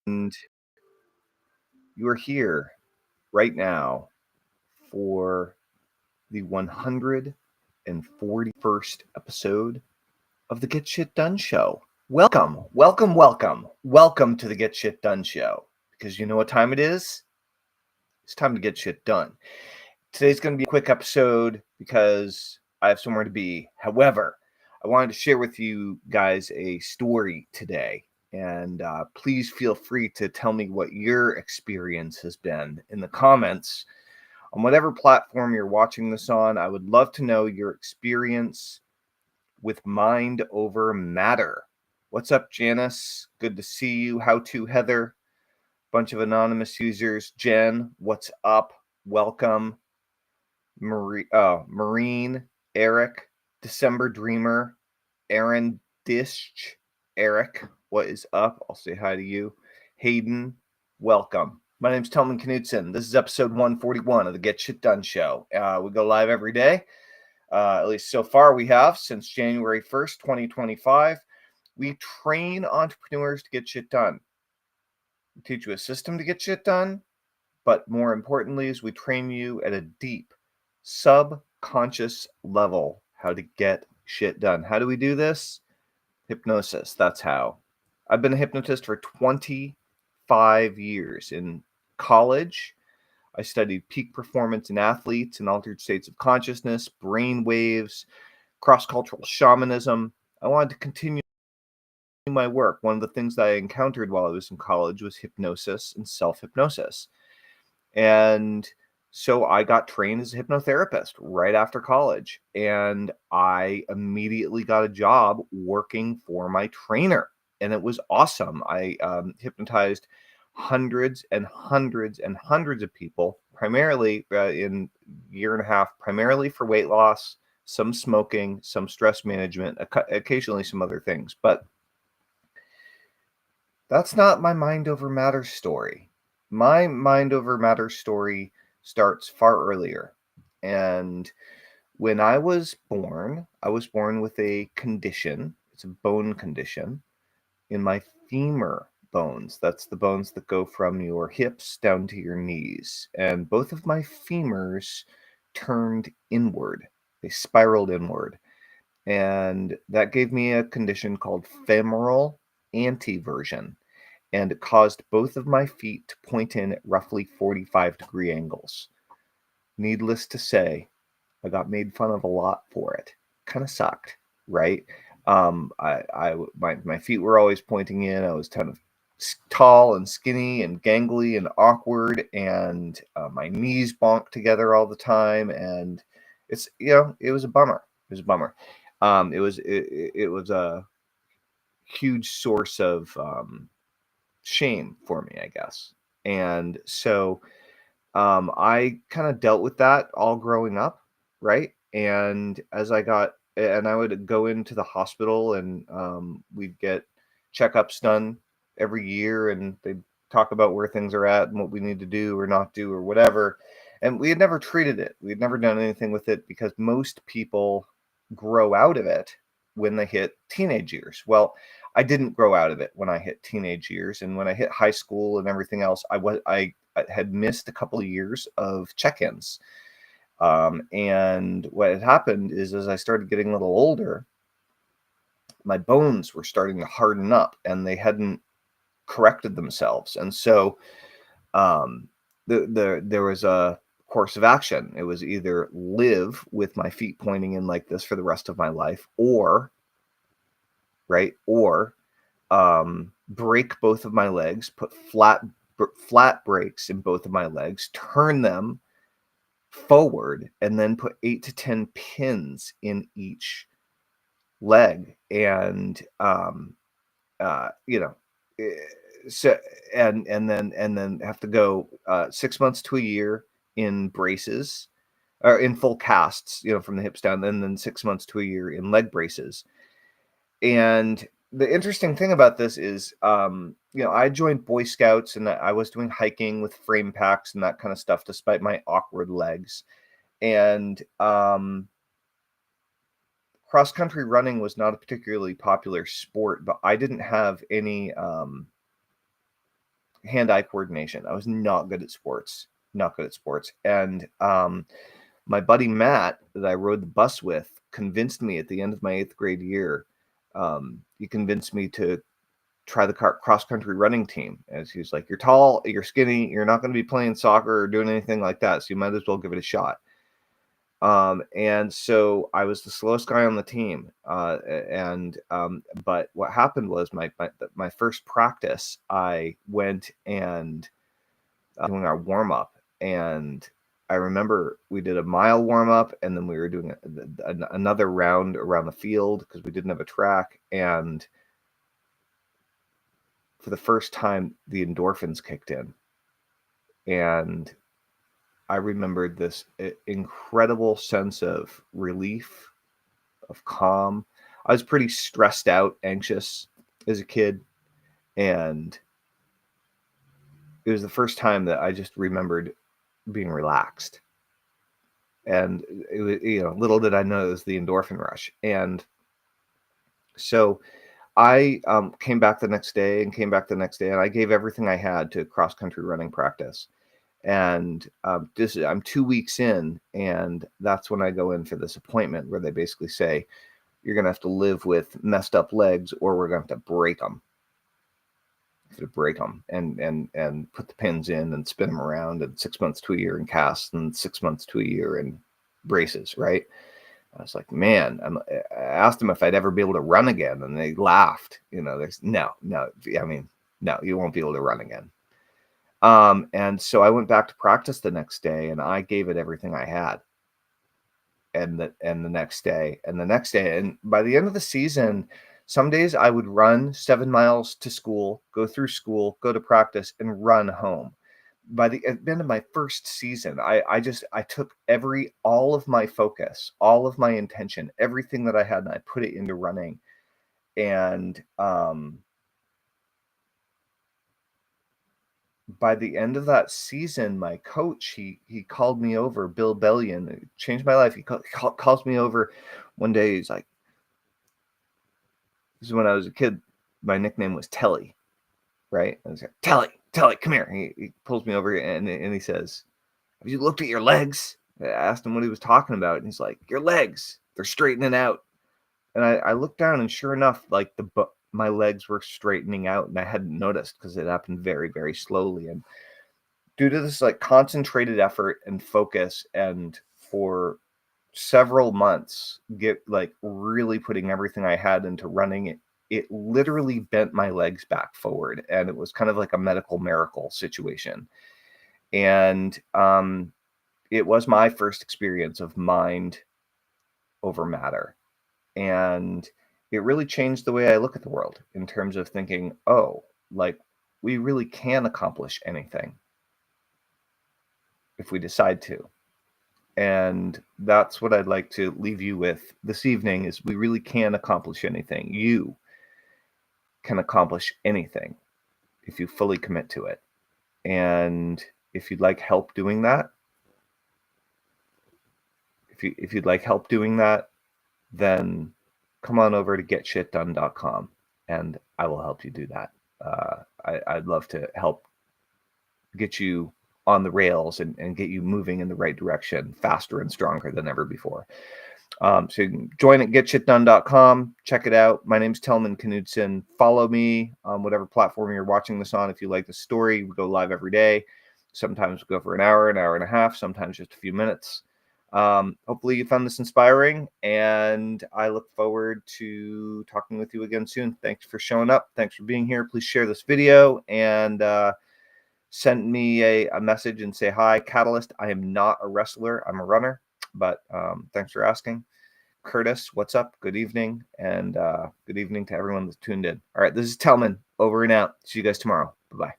And you are here right now for the 141st episode of the Get Shit Done Show. Welcome, welcome, welcome, welcome to the Get Shit Done Show. Because you know what time it is? It's time to get shit done. Today's going to be a quick episode because I have somewhere to be. However, I wanted to share with you guys a story today. And please feel free to tell me what your experience has been in the comments on whatever platform you're watching this on. I would love to know your experience with mind over matter. What's up, Janice? Good to see you. How to, Heather? Bunch of anonymous users. Jen, what's up? Welcome. Marine, Eric, December Dreamer, Aaron Dish, Eric, what is up? I'll say hi to you. Hayden, welcome. My name's Tellman Knudsen. This is episode 141 of the Get Shit Done Show. We go live every day. At least so far we have since January 1st, 2025. We train entrepreneurs to get shit done. We teach you a system to get shit done, but more importantly is we train you at a deep subconscious level how to get shit done. How do we do this? Hypnosis. That's how. I've been a hypnotist for 25 years. In college, I studied peak performance in athletes and altered states of consciousness, brain waves, cross-cultural shamanism. I wanted to continue my work. One of the things that I encountered while I was in college was hypnosis and self-hypnosis. And so I got trained as a hypnotherapist right after college, and I immediately got a job working for my trainer, and it was awesome. I hypnotized hundreds and hundreds and hundreds of people, primarily in a year and a half, primarily for weight loss, some smoking, some stress management, occasionally some other things. But that's not my mind over matter story. My mind over matter story starts far earlier. And when I was born with a condition. It's a bone condition in my femur bones. That's the bones that go from your hips down to your knees. And both of my femurs turned inward. They spiraled inward. And that gave me a condition called femoral antiversion. And it caused both of my feet to point in at roughly 45-degree angles. Needless to say, I got made fun of a lot for it. Kind of sucked, right? My feet were always pointing in. I was kind of tall and skinny and gangly and awkward, and my knees bonked together all the time. And it was a bummer. It was a bummer. It was a huge source of shame for me, I guess. And so I kind of dealt with that all growing up, right? And I would go into the hospital, and we'd get checkups done every year, and they'd talk about where things are at and what we need to do or not do or whatever. And we had never treated it. We had never done anything with it because most people grow out of it when they hit teenage years. Well, I didn't grow out of it when I hit teenage years, and when I hit high school and everything else, I had missed a couple of years of check-ins. And what had happened is, as I started getting a little older, my bones were starting to harden up, and they hadn't corrected themselves. And so there was a course of action. It was either live with my feet pointing in like this for the rest of my life, or break both of my legs, put flat brakes in both of my legs, turn them forward, and then put 8 to 10 pins in each leg. And so and then have to go 6 months to a year in braces, or in full casts, from the hips down, and then 6 months to a year in leg braces. And the interesting thing about this is, I joined Boy Scouts, and I was doing hiking with frame packs and that kind of stuff, despite my awkward legs. And cross-country running was not a particularly popular sport, but I didn't have any hand-eye coordination. I was not good at sports, And my buddy Matt, that I rode the bus with, convinced me at the end of my 8th grade year. He convinced me to try the cross-country running team. As he was like, "You're tall, you're skinny, you're not going to be playing soccer or doing anything like that, so you might as well give it a shot." And so I was the slowest guy on the team. But what happened was my first practice, I went and doing our warm up, and I remember we did a mile warm up, and then we were doing another round around the field because we didn't have a track. And for the first time, the endorphins kicked in, and I remembered this incredible sense of relief, of calm. I was pretty stressed out, anxious as a kid, and it was the first time that I just remembered being relaxed. And it was, little did I know it was the endorphin rush. And so I came back the next day, and I gave everything I had to cross-country running practice. And I'm 2 weeks in, and that's when I go in for this appointment where they basically say, "You're going to have to live with messed up legs, or we're going to have to break them. And put the pins in and spin them around, and 6 months to a year in casts, and 6 months to a year in braces." Right? I was like, man, I asked them if I'd ever be able to run again, and they laughed. There's no, you won't be able to run again. And so I went back to practice the next day, and I gave it everything I had. And the next day, and by the end of the season, some days I would run 7 miles to school, go through school, go to practice, and run home. By the end of my first season, I took all of my focus, all of my intention, everything that I had, and I put it into running. And by the end of that season, my coach, he called me over, Bill Bellion, it changed my life. He calls me over one day. He's like, this is when I was a kid, my nickname was Telly, right? I was like, Telly, come here. He pulls me over, and he says, "Have you looked at your legs?" I asked him what he was talking about, and he's like, "Your legs, they're straightening out." And I looked down, and sure enough, like my legs were straightening out, and I hadn't noticed because it happened very, very slowly. And due to this like concentrated effort and focus, and for several months, really putting everything I had into running, it literally bent my legs back forward, and it was kind of like a medical miracle situation. And it was my first experience of mind over matter, and it really changed the way I look at the world in terms of thinking, oh, like we really can accomplish anything if we decide to. And that's what I'd like to leave you with this evening, is we really can accomplish anything. You can accomplish anything if you fully commit to it. And if you'd like help doing that, then come on over to getshitdone.com, and I will help you do that. I'd love to help get you on the rails and get you moving in the right direction faster and stronger than ever before. So you can join at getshitdone.com. Check it out. My name's Tellman Knudsen. Follow me on whatever platform you're watching this on. If you like the story, we go live every day. Sometimes we go for an hour and a half, sometimes just a few minutes. Hopefully you found this inspiring, and I look forward to talking with you again soon. Thanks for showing up. Thanks for being here. Please share this video, and send me a message and say, "Hi, Catalyst. I am not a wrestler. I'm a runner." But thanks for asking. Curtis, what's up? Good evening. And good evening to everyone that's tuned in. All right, this is Tellman, over and out. See you guys tomorrow. Bye-bye.